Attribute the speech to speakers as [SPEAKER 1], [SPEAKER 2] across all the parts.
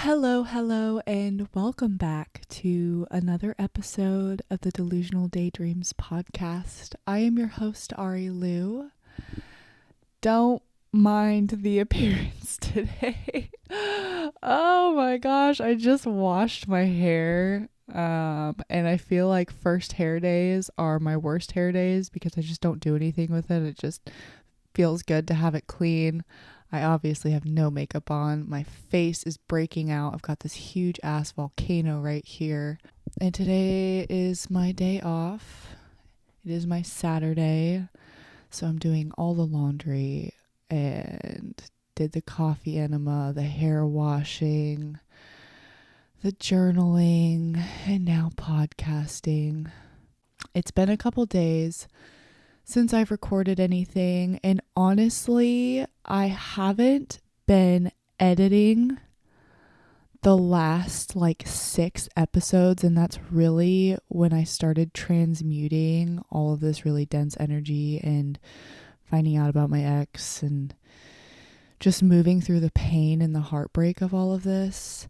[SPEAKER 1] Hello, and welcome back to another episode of the Delusional Daydreams podcast. I am your host, Ari Lou. Don't mind the appearance today. Oh my gosh, I just washed my hair. And I feel like first hair days are my worst hair days because I just don't do anything with it. It just feels good to have it clean. I obviously have no makeup on. My face is breaking out. I've got this huge ass volcano right here. And today is my day off. It is my Saturday. So I'm doing all the laundry and did the coffee enema, the hair washing, the journaling, and now podcasting. It's been a couple days since I've recorded anything, and honestly, I haven't been editing the last 6 episodes, and that's really when I started transmuting all of this really dense energy and finding out about my ex and just moving through the pain and the heartbreak of all of this.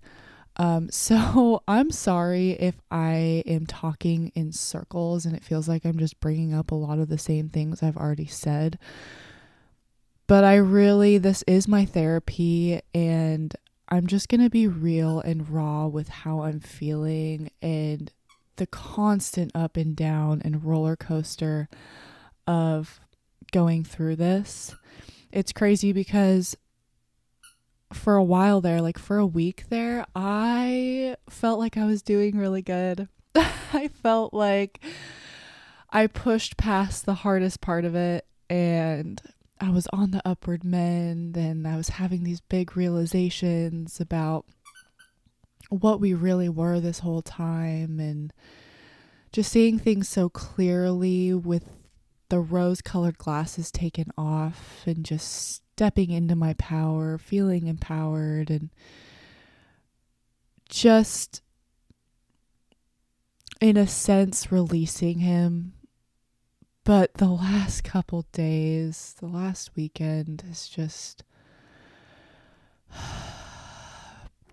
[SPEAKER 1] So I'm sorry if I am talking in circles and it feels like I'm just bringing up a lot of the same things I've already said. But this is my therapy, and I'm just going to be real and raw with how I'm feeling and the constant up and down and roller coaster of going through this. It's crazy because for a while there, for a week there, I felt like I was doing really good. I felt like I pushed past the hardest part of it and I was on the upward mend, and I was having these big realizations about what we really were this whole time and just seeing things so clearly with the rose-colored glasses taken off and just stepping into my power, feeling empowered, and just, in a sense, releasing him. But the last couple days, the last weekend has just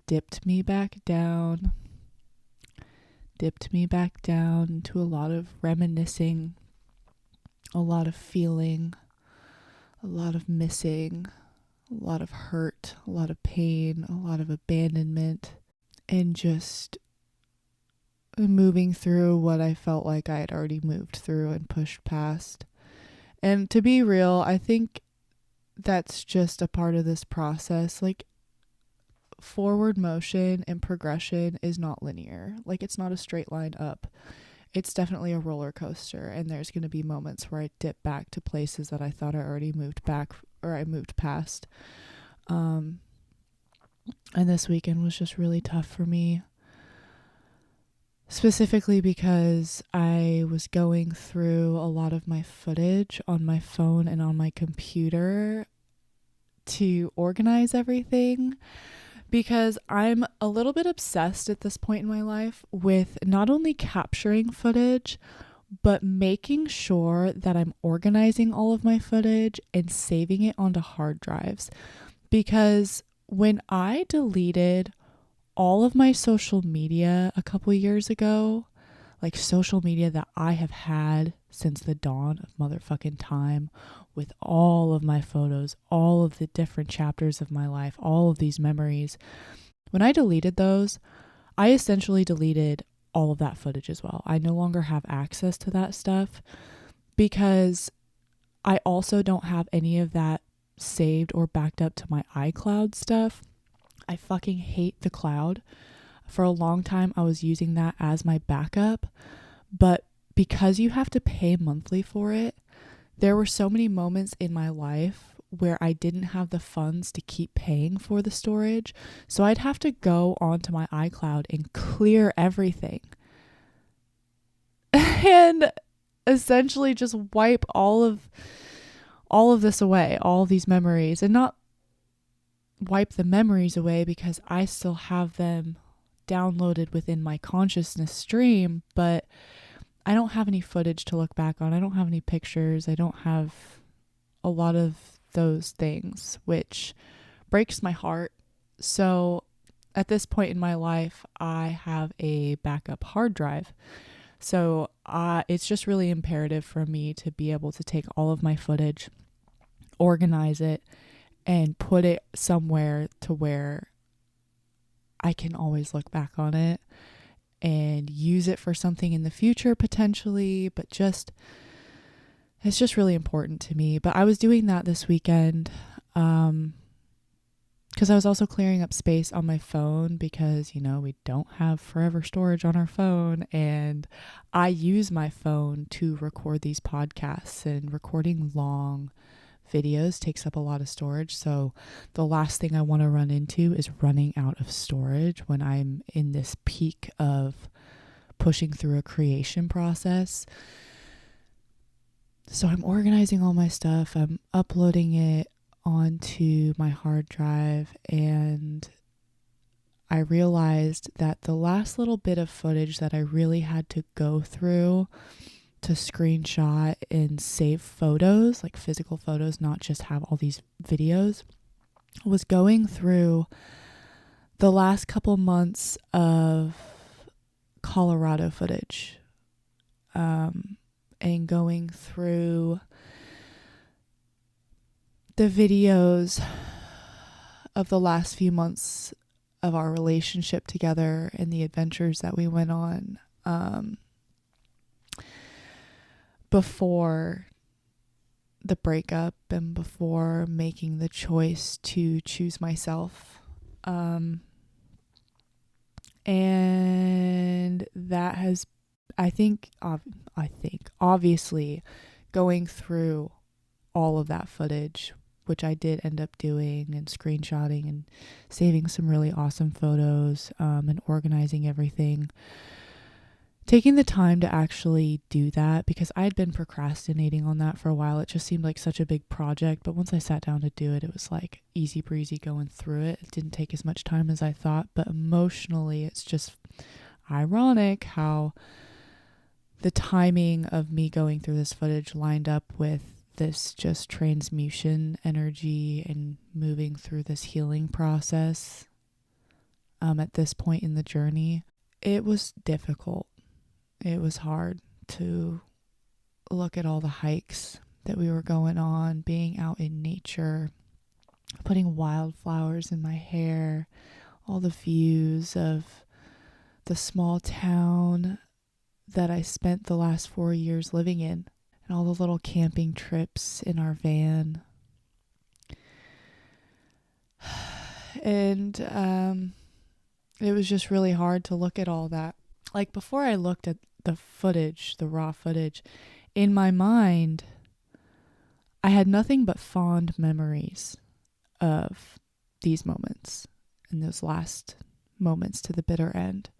[SPEAKER 1] dipped me back down into a lot of reminiscing, a lot of feeling, a lot of missing, a lot of hurt, a lot of pain, a lot of abandonment, and just moving through what I felt like I had already moved through and pushed past. And to be real, I think that's just a part of this process. Forward motion and progression is not linear. It's not a straight line up. It's definitely a roller coaster, and there's going to be moments where I dip back to places that I thought I already moved back or I moved past. And this weekend was just really tough for me, specifically because I was going through a lot of my footage on my phone and on my computer to organize everything, because I'm a little bit obsessed at this point in my life with not only capturing footage, but making sure that I'm organizing all of my footage and saving it onto hard drives. Because when I deleted all of my social media a couple years ago, social media that I have had since the dawn of motherfucking time, with all of my photos, all of the different chapters of my life, all of these memories, when I deleted those, I essentially deleted all of that footage as well. I no longer have access to that stuff because I also don't have any of that saved or backed up to my iCloud stuff. I fucking hate the cloud. For a long time, I was using that as my backup, but because you have to pay monthly for it, there were so many moments in my life where I didn't have the funds to keep paying for the storage, so I'd have to go onto my iCloud and clear everything and essentially just wipe all of this away, all of these memories, and not wipe the memories away because I still have them downloaded within my consciousness stream, but I don't have any footage to look back on. I don't have any pictures. I don't have a lot of those things, which breaks my heart. So at this point in my life, I have a backup hard drive. So it's just really imperative for me to be able to take all of my footage, organize it, and put it somewhere to where I can always look back on it and use it for something in the future potentially, but it's just really important to me. But I was doing that this weekend because I was also clearing up space on my phone because, we don't have forever storage on our phone. And I use my phone to record these podcasts, and recording long videos takes up a lot of storage. So the last thing I want to run into is running out of storage when I'm in this peak of pushing through a creation process. So I'm organizing all my stuff. I'm uploading it onto my hard drive, and I realized that the last little bit of footage that I really had to go through to screenshot and save photos, like physical photos, not just have all these videos, was going through the last couple months of Colorado footage, and going through the videos of the last few months of our relationship together and the adventures that we went on before the breakup and before making the choice to choose myself. And that has, I think obviously going through all of that footage, which I did end up doing and screenshotting and saving some really awesome photos, and organizing everything. Taking the time to actually do that, because I had been procrastinating on that for a while. It just seemed like such a big project, but once I sat down to do it, it was like easy breezy going through it. It didn't take as much time as I thought, but emotionally it's just ironic how the timing of me going through this footage lined up with this just transmutation energy and moving through this healing process at this point in the journey. It was difficult. It was hard to look at all the hikes that we were going on, being out in nature, putting wildflowers in my hair, all the views of the small town that I spent the last 4 years living in, and all the little camping trips in our van. And it was just really hard to look at all that. Like, before I looked at the footage, the raw footage, in my mind, I had nothing but fond memories of these moments and those last moments to the bitter end.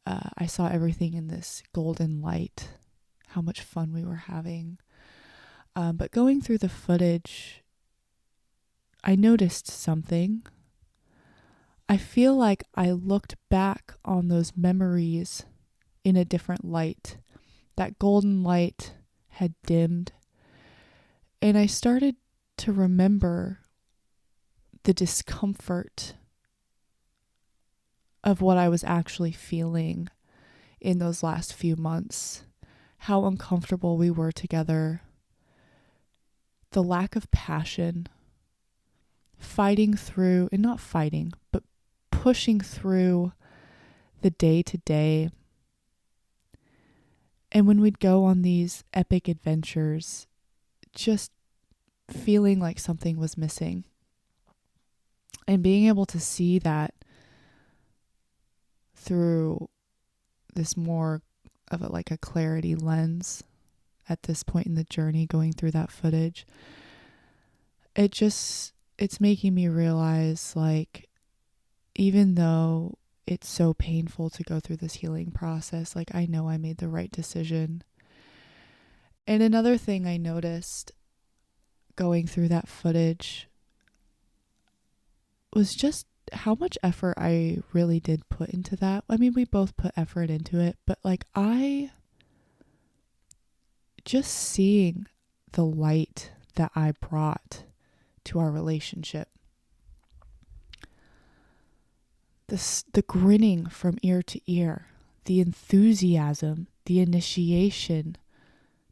[SPEAKER 1] I saw everything in this golden light, how much fun we were having. But going through the footage, I noticed something. I feel like I looked back on those memories in a different light. That golden light had dimmed, and I started to remember the discomfort of what I was actually feeling in those last few months, how uncomfortable we were together, the lack of passion, fighting through, and not fighting, but pushing through the day to day. And when we'd go on these epic adventures, just feeling like something was missing. And being able to see that through this more of a clarity lens at this point in the journey, going through that footage, it's making me realize, like, even though it's so painful to go through this healing process, like, I know I made the right decision. And another thing I noticed going through that footage was just how much effort I really did put into that. I mean, we both put effort into it, but like, I just seeing the light that I brought to our relationship, the grinning from ear to ear, the enthusiasm, the initiation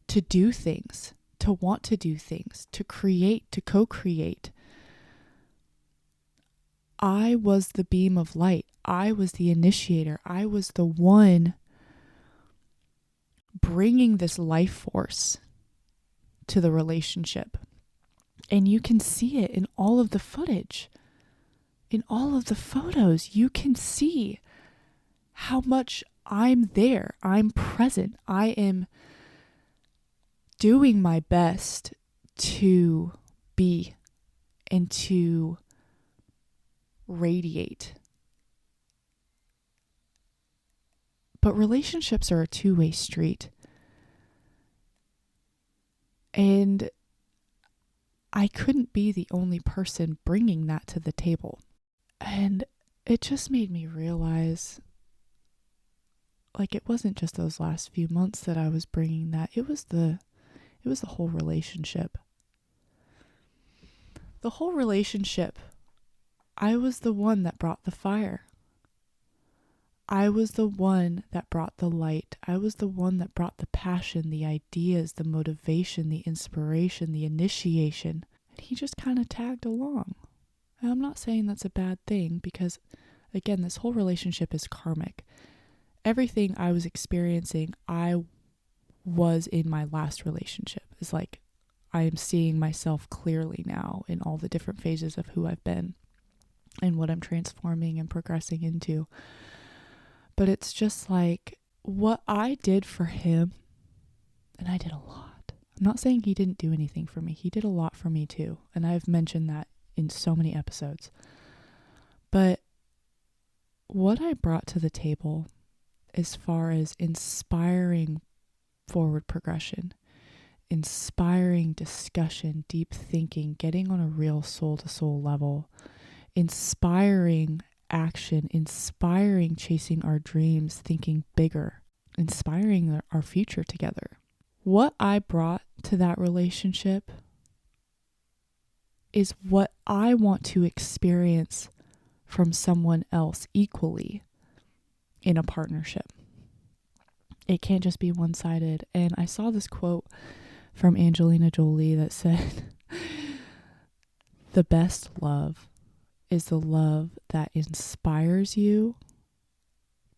[SPEAKER 1] to do things, to want to do things, to create, to co-create. I was the beam of light. I was the initiator. I was the one bringing this life force to the relationship. And you can see it in all of the footage. In all of the photos, you can see how much I'm there. I'm present. I am doing my best to be and to radiate. But relationships are a two-way street. And I couldn't be the only person bringing that to the table. And it just made me realize, like, it wasn't just those last few months that I was bringing that. It was the whole relationship. The whole relationship. I was the one that brought the fire. I was the one that brought the light. I was the one that brought the passion, the ideas, the motivation, the inspiration, the initiation. And he just kind of tagged along. And I'm not saying that's a bad thing because, again, this whole relationship is karmic. Everything I was experiencing, I was in my last relationship. It's like I am seeing myself clearly now in all the different phases of who I've been and what I'm transforming and progressing into. But it's just like what I did for him, and I did a lot. I'm not saying he didn't do anything for me. He did a lot for me too. And I've mentioned that in so many episodes. But what I brought to the table as far as inspiring forward progression, inspiring discussion, deep thinking, getting on a real soul-to-soul level, inspiring action, inspiring chasing our dreams, thinking bigger, inspiring our future together. What I brought to that relationship is what I want to experience from someone else equally in a partnership. It can't just be one-sided. And I saw this quote from Angelina Jolie that said, "The best love is the love that inspires you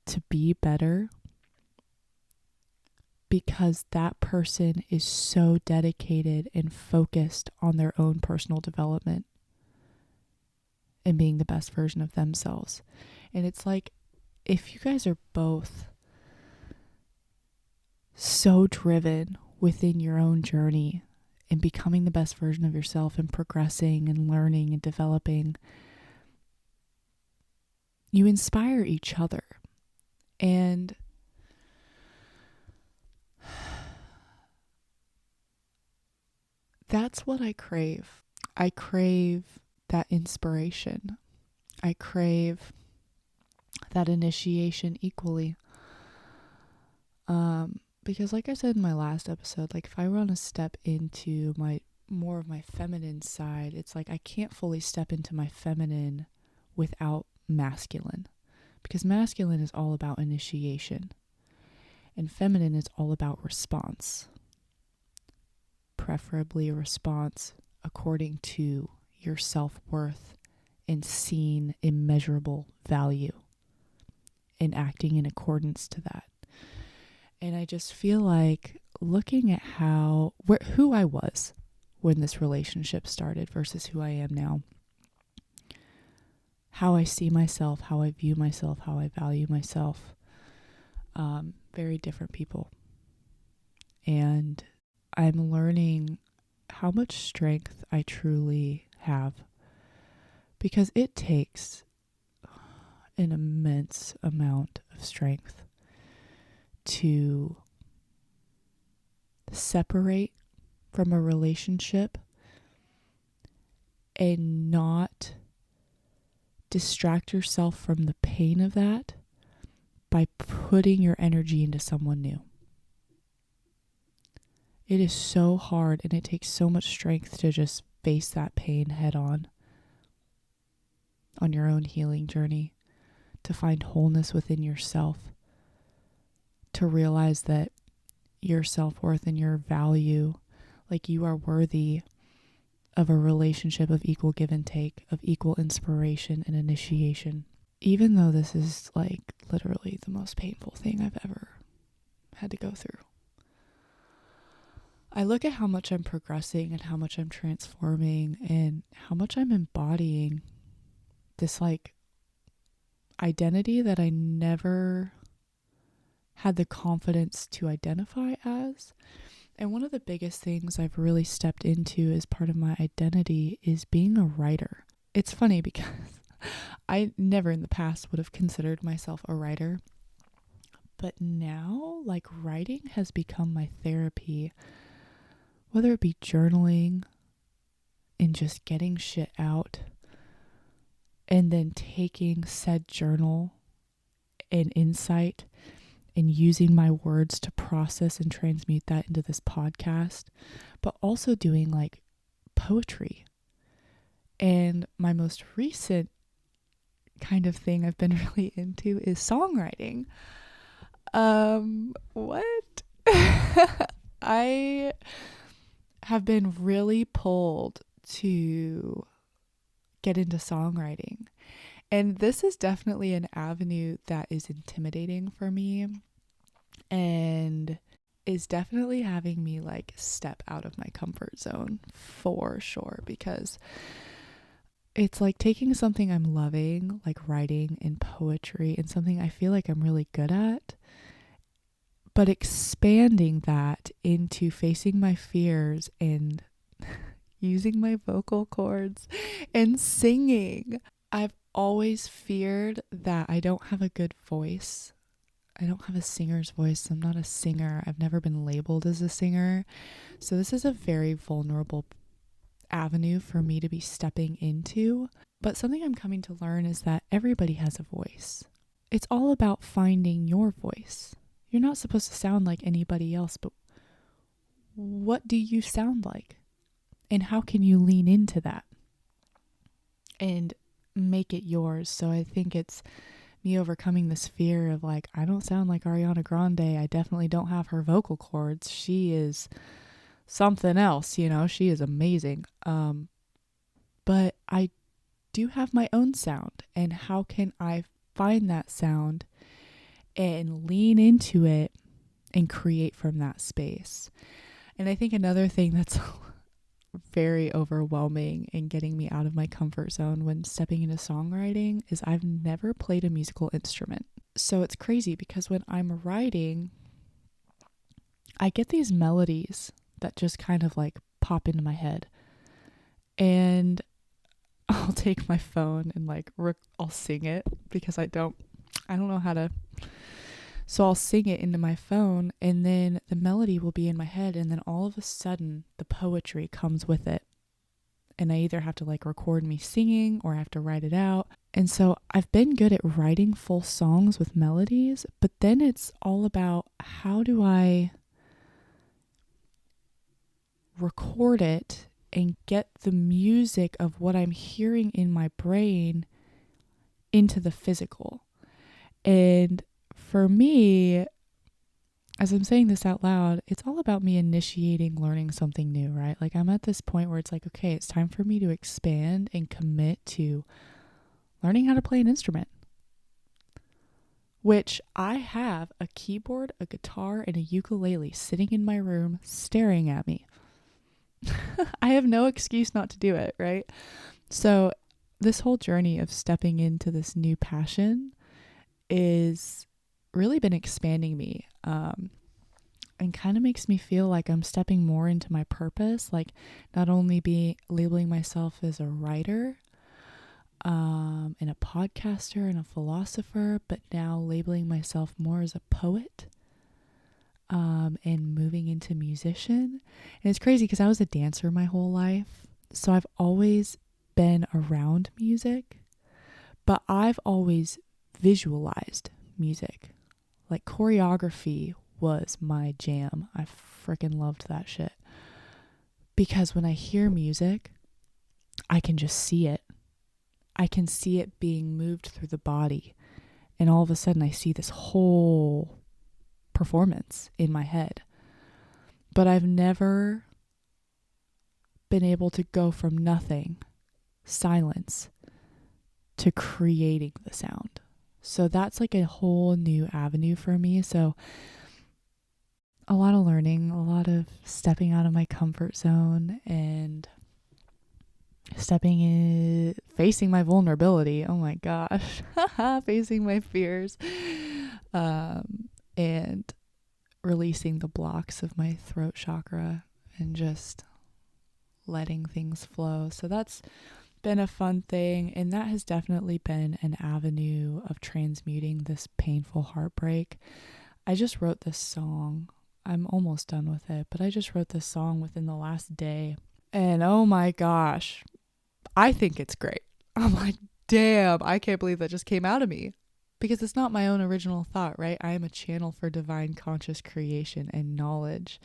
[SPEAKER 1] to be better because that person is so dedicated and focused on their own personal development and being the best version of themselves." And it's like, if you guys are both so driven within your own journey and becoming the best version of yourself and progressing and learning and developing, you inspire each other. And that's what I crave. I crave that inspiration. I crave that initiation equally. Because like I said in my last episode, like if I want to step into more of my feminine side, it's like I can't fully step into my feminine without masculine. Because masculine is all about initiation. And feminine is all about response. Preferably a response according to your self-worth and seen immeasurable value and acting in accordance to that. And I just feel like looking at who I was when this relationship started versus who I am now, how I see myself, how I view myself, how I value myself, very different people. And I'm learning how much strength I truly have, because it takes an immense amount of strength to separate from a relationship and not distract yourself from the pain of that by putting your energy into someone new. It is so hard, and it takes so much strength to just face that pain head on your own healing journey, to find wholeness within yourself, to realize that your self-worth and your value, like you are worthy of a relationship of equal give and take, of equal inspiration and initiation. Even though this is like literally the most painful thing I've ever had to go through, I look at how much I'm progressing and how much I'm transforming and how much I'm embodying this like identity that I never had the confidence to identify as. And one of the biggest things I've really stepped into as part of my identity is being a writer. It's funny because I never in the past would have considered myself a writer. But now, like, writing has become my therapy, whether it be journaling and just getting shit out and then taking said journal and insight and using my words to process and transmute that into this podcast, but also doing like poetry. And my most recent kind of thing I've been really into is songwriting. What? I have been really pulled to get into songwriting. And this is definitely an avenue that is intimidating for me and is definitely having me like step out of my comfort zone for sure, because it's like taking something I'm loving, like writing and poetry, and something I feel like I'm really good at, but expanding that into facing my fears and using my vocal cords and singing. I've always feared that I don't have a good voice. I don't have a singer's voice. I'm not a singer. I've never been labeled as a singer. So this is a very vulnerable avenue for me to be stepping into. But something I'm coming to learn is that everybody has a voice. It's all about finding your voice. You're not supposed to sound like anybody else, but what do you sound like? And how can you lean into that and make it yours? So I think it's me overcoming this fear of like, I don't sound like Ariana Grande. I definitely don't have her vocal cords. She is something else, you know, she is amazing. But I do have my own sound, and how can I find that sound and lean into it and create from that space? And I think another thing that's very overwhelming and getting me out of my comfort zone when stepping into songwriting is I've never played a musical instrument. So it's crazy because when I'm writing, I get these melodies that just kind of like pop into my head, and I'll take my phone and like I'll sing it because I don't know how to. So I'll sing it into my phone, and then the melody will be in my head, and then all of a sudden the poetry comes with it. And I either have to like record me singing or I have to write it out. And so I've been good at writing full songs with melodies, but then it's all about how do I record it and get the music of what I'm hearing in my brain into the physical. And for me, as I'm saying this out loud, it's all about me initiating learning something new, right? Like I'm at this point where it's like, okay, it's time for me to expand and commit to learning how to play an instrument, which I have a keyboard, a guitar, and a ukulele sitting in my room staring at me. I have no excuse not to do it, right? So this whole journey of stepping into this new passion is really been expanding me, and kind of makes me feel like I'm stepping more into my purpose, like not only be labeling myself as a writer, and a podcaster and a philosopher, but now labeling myself more as a poet, and moving into musician. And it's crazy because I was a dancer my whole life, so I've always been around music, but I've always visualized music. Like choreography was my jam. I freaking loved that shit. Because when I hear music, I can just see it. I can see it being moved through the body. And all of a sudden I see this whole performance in my head. But I've never been able to go from nothing, silence, to creating the sound. So that's like a whole new avenue for me. So a lot of learning, a lot of stepping out of my comfort zone and facing my vulnerability. Oh my gosh. Facing my fears. And releasing the blocks of my throat chakra and just letting things flow. So that's been a fun thing, and that has definitely been an avenue of transmuting this painful heartbreak. I just wrote this song. I'm almost done with it, but I just wrote this song within the last day, and oh my gosh, I think it's great. I'm like, damn, I can't believe that just came out of me, because it's not my own original thought, right? I am a channel for divine conscious creation and knowledge.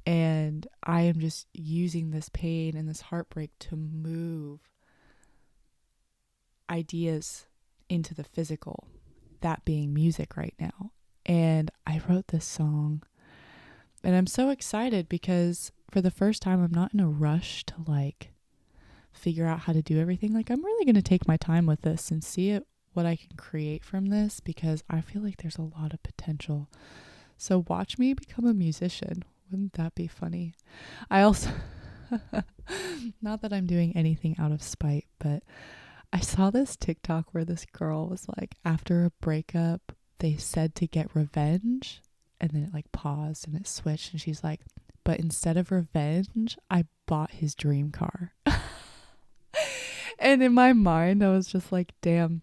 [SPEAKER 1] And I am just using this pain and this heartbreak to move ideas into the physical, that being music right now. And I wrote this song, and I'm so excited because for the first time, I'm not in a rush to like figure out how to do everything. Like, I'm really going to take my time with this and see what I can create from this, because I feel like there's a lot of potential. So watch me become a musician. Wouldn't that be funny? I also, not that I'm doing anything out of spite, but I saw this TikTok where this girl was like, after a breakup, they said to get revenge, and then it like paused and it switched, and she's like, but instead of revenge, I bought his dream car. And in my mind, I was just like, damn,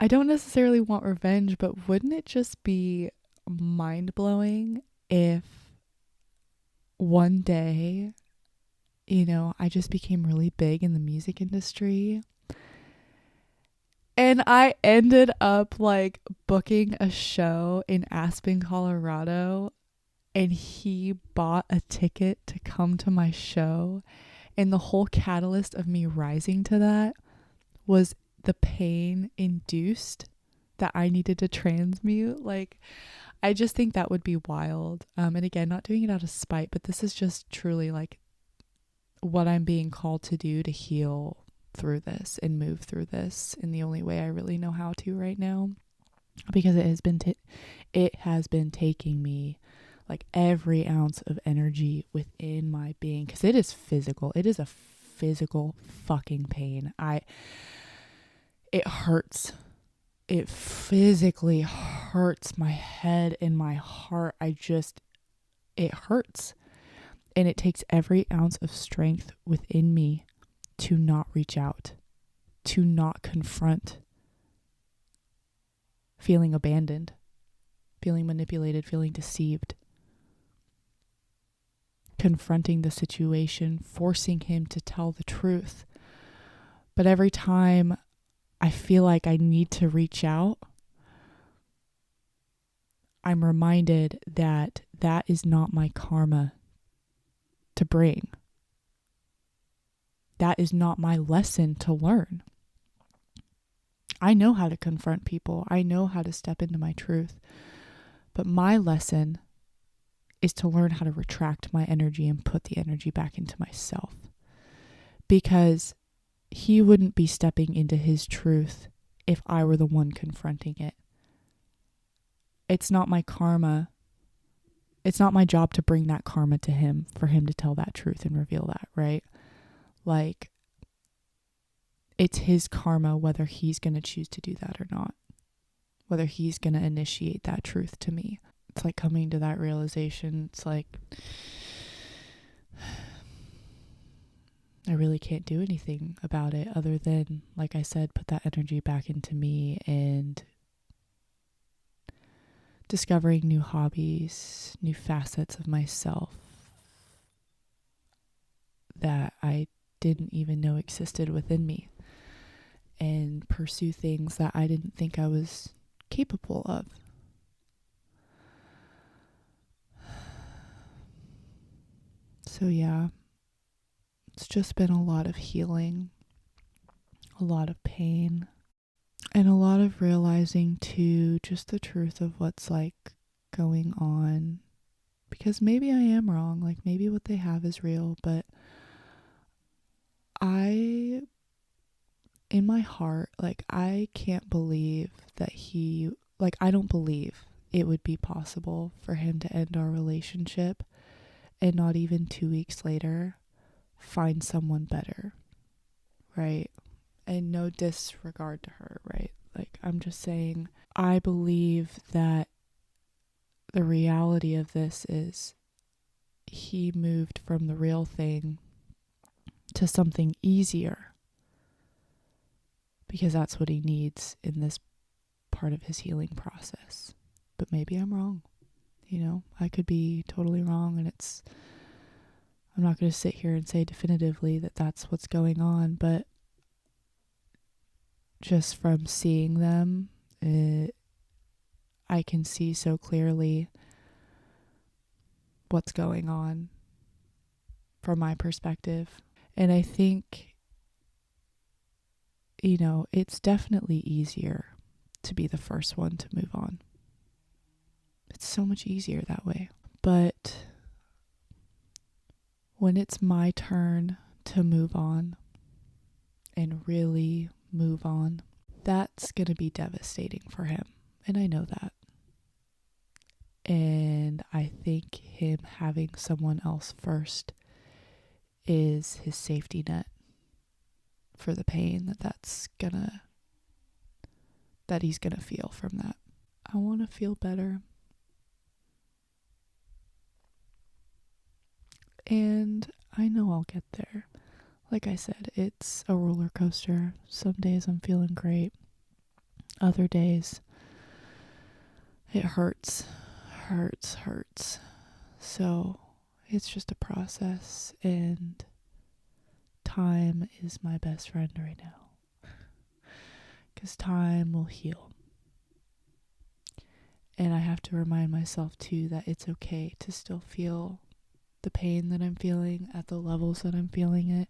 [SPEAKER 1] I don't necessarily want revenge, but wouldn't it just be mind-blowing if one day, I just became really big in the music industry and I ended up like booking a show in Aspen, Colorado, and he bought a ticket to come to my show. And the whole catalyst of me rising to that was the pain induced that I needed to transmute. Like, I just think that would be wild. And again, not doing it out of spite, but this is just truly like what I'm being called to do to heal through this and move through this in the only way I really know how to right now, because it has been taking me like every ounce of energy within my being, because it is physical. It is a physical fucking pain. It hurts. It physically hurts my head and my heart. It hurts. And it takes every ounce of strength within me to not reach out, to not confront feeling abandoned, feeling manipulated, feeling deceived, confronting the situation, forcing him to tell the truth. But every time I feel like I need to reach out, I'm reminded that that is not my karma to bring. That is not my lesson to learn. I know how to confront people. I know how to step into my truth. But my lesson is to learn how to retract my energy and put the energy back into myself. Because he wouldn't be stepping into his truth if I were the one confronting it. It's not my karma. It's not my job to bring that karma to him, for him to tell that truth and reveal that, right? Like, it's his karma whether he's going to choose to do that or not, whether he's going to initiate that truth to me. It's like coming to that realization. It's like, I really can't do anything about it other than, like I said, put that energy back into me and discovering new hobbies, new facets of myself that I didn't even know existed within me, and pursue things that I didn't think I was capable of. So yeah, it's just been a lot of healing, a lot of pain, And a lot of realizing too, just the truth of what's like going on. Because maybe I am wrong. Like maybe what they have is real, but in my heart, like I can't believe that I don't believe it would be possible for him to end our relationship and not even 2 weeks later find someone better, right? And no disregard to her, right? Like I'm just saying, I believe that the reality of this is he moved from the real thing to something easier because that's what he needs in this part of his healing process. But maybe I'm wrong. I could be totally wrong, and I'm not going to sit here and say definitively that that's what's going on, but just from seeing them, I can see so clearly what's going on from my perspective. And I think, it's definitely easier to be the first one to move on. It's so much easier that way. But when it's my turn to move on and really move on, that's going to be devastating for him. And I know that. And I think him having someone else first is his safety net for the pain that he's gonna feel from that. I want to feel better. And I know I'll get there. Like I said, it's a roller coaster. Some days I'm feeling great. Other days it hurts. So it's just a process, and time is my best friend right now. Because time will heal. And I have to remind myself too that it's okay to still feel the pain that I'm feeling at the levels that I'm feeling it,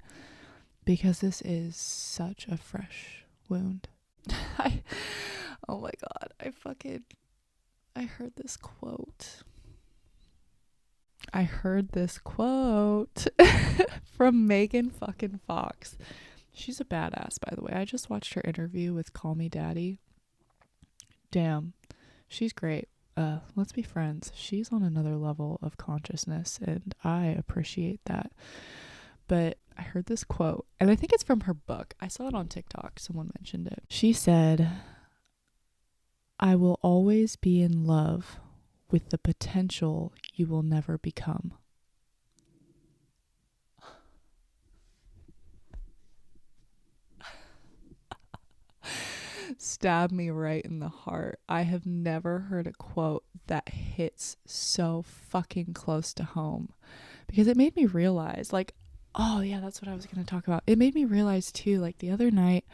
[SPEAKER 1] because this is such a fresh wound. Oh my God, I heard this quote. From Megan fucking Fox. She's a badass, by the way. I just watched her interview with Call Me Daddy. Damn, she's great. Let's be friends. She's on another level of consciousness, and I appreciate that. But I heard this quote, and I think it's from her book. I saw it on TikTok. Someone mentioned it. She said, "I will always be in love with the potential you will never become." Stab me right in the heart. I have never heard a quote that hits so fucking close to home, because it made me realize, like, oh yeah, that's what I was going to talk about. It made me realize too, like the other night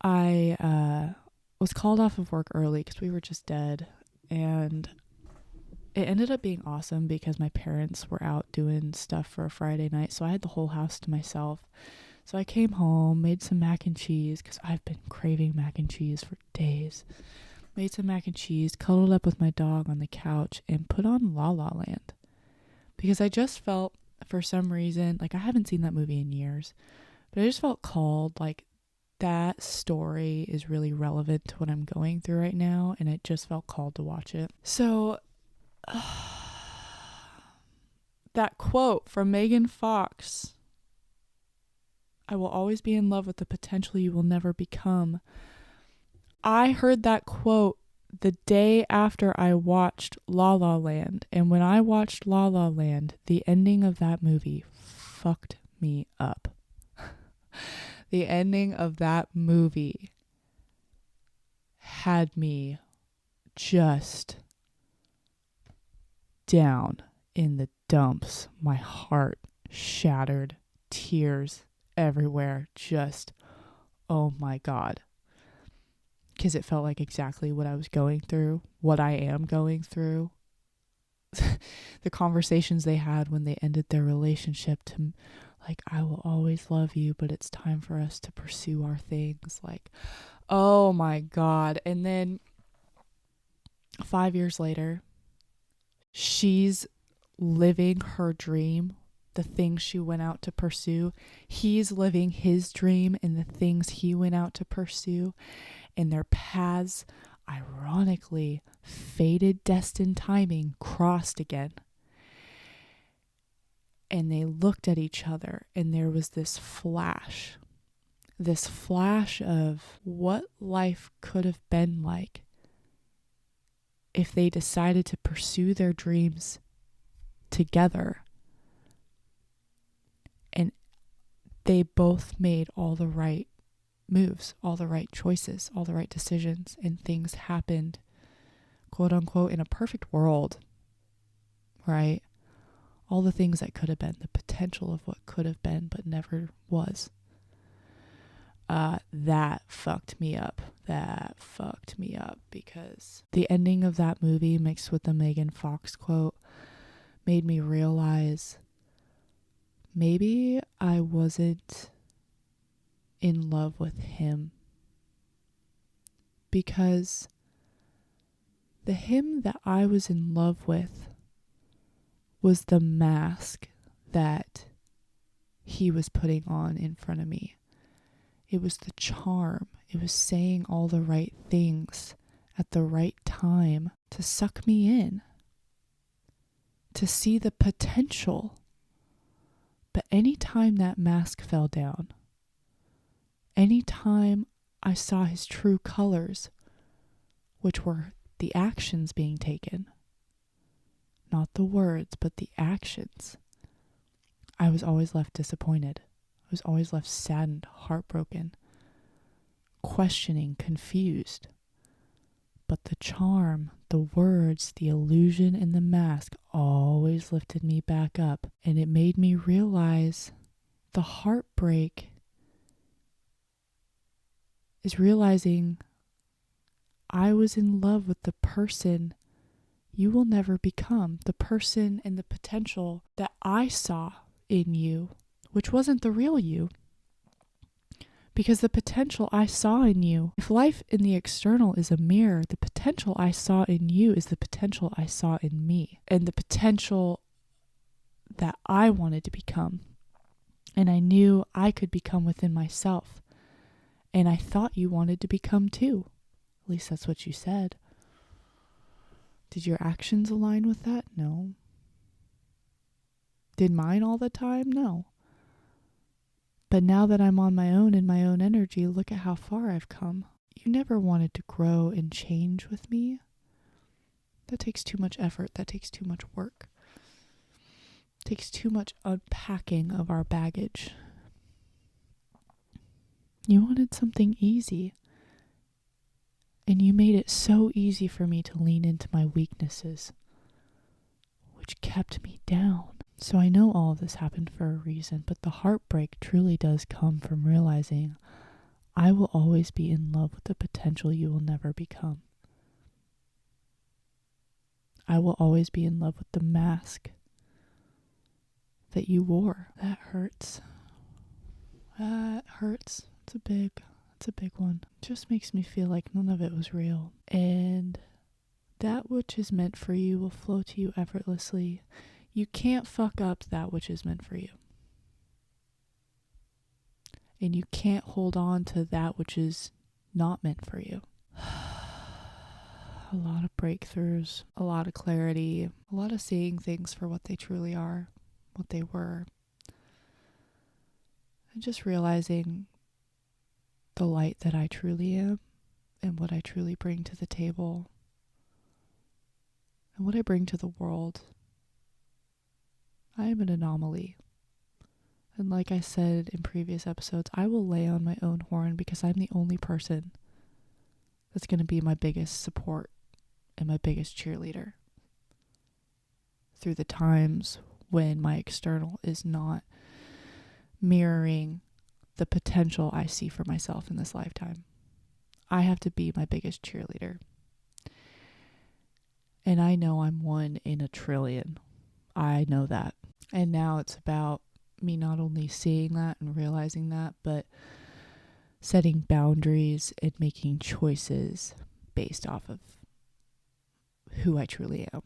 [SPEAKER 1] I was called off of work early because we were just dead, and it ended up being awesome because my parents were out doing stuff for a Friday night, so I had the whole house to myself. So I came home, made some mac and cheese, because I've been craving mac and cheese for days. Made some mac and cheese, cuddled up with my dog on the couch, and put on La La Land. Because I just felt, for some reason, like I haven't seen that movie in years, but I just felt called, like that story is really relevant to what I'm going through right now, and it just felt called to watch it. So, that quote from Megan Fox, "I will always be in love with the potential you will never become." I heard that quote the day after I watched La La Land. And when I watched La La Land, the ending of that movie fucked me up. The ending of that movie had me just down in the dumps. My heart shattered, tears everywhere, just, oh my God. Because it felt like exactly what I was going through, what I am going through. The conversations they had when they ended their relationship, to like, "I will always love you, but it's time for us to pursue our things." Like, Oh my God. And then 5 years later, she's living her dream, the things she went out to pursue. He's living his dream and the things he went out to pursue. And their paths, ironically, fated destined timing, crossed again. And they looked at each other, and there was this flash of what life could have been like if they decided to pursue their dreams together. And they both made all the right moves, all the right choices, all the right decisions, and things happened, quote unquote, in a perfect world, right? All the things that could have been, the potential of what could have been but never was. That fucked me up. Because the ending of that movie mixed with the Megan Fox quote made me realize maybe I wasn't in love with him, because the him that I was in love with was the mask that he was putting on in front of me. It was the charm. It was saying all the right things at the right time to suck me in, to see the potential. But anytime that mask fell down, anytime I saw his true colors, which were the actions being taken, not the words, but the actions, I was always left disappointed. I was always left saddened, heartbroken, questioning, confused. But the charm, the words, the illusion, and the mask always lifted me back up. And it made me realize the heartbreak is realizing I was in love with the person you will never become, the person and the potential that I saw in you, which wasn't the real you. Because the potential I saw in you, if life in the external is a mirror, the potential I saw in you is the potential I saw in me, and the potential that I wanted to become. And I knew I could become within myself. And I thought you wanted to become too. At least that's what you said. Did your actions align with that? No. Did mine all the time? No. But now that I'm on my own in my own energy, look at how far I've come. You never wanted to grow and change with me. That takes too much effort. That takes too much work. It takes too much unpacking of our baggage. You wanted something easy. And you made it so easy for me to lean into my weaknesses, which kept me down. So I know all of this happened for a reason, but the heartbreak truly does come from realizing I will always be in love with the potential you will never become. I will always be in love with the mask that you wore. That hurts. That hurts. It's a big one. It just makes me feel like none of it was real. And that which is meant for you will flow to you effortlessly. You can't fuck up that which is meant for you. And you can't hold on to that which is not meant for you. A lot of breakthroughs, a lot of clarity, a lot of seeing things for what they truly are, what they were. And just realizing the light that I truly am and what I truly bring to the table and what I bring to the world. I am an anomaly. And like I said in previous episodes, I will lay on my own horn because I'm the only person that's going to be my biggest support and my biggest cheerleader through the times when my external is not mirroring the potential I see for myself in this lifetime. I have to be my biggest cheerleader. And I know I'm one in a trillion. I know that. And now it's about me not only seeing that and realizing that, but setting boundaries and making choices based off of who I truly am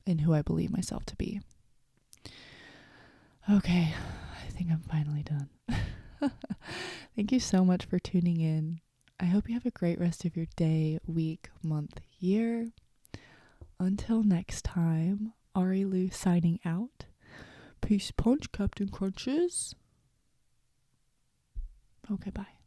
[SPEAKER 1] and who I believe myself to be. Okay, I think I'm finally done. Thank you so much for tuning in. I hope you have a great rest of your day, week, month, year. Until next time, Ari Lou signing out. Peace punch, Captain Crunches. Okay, bye.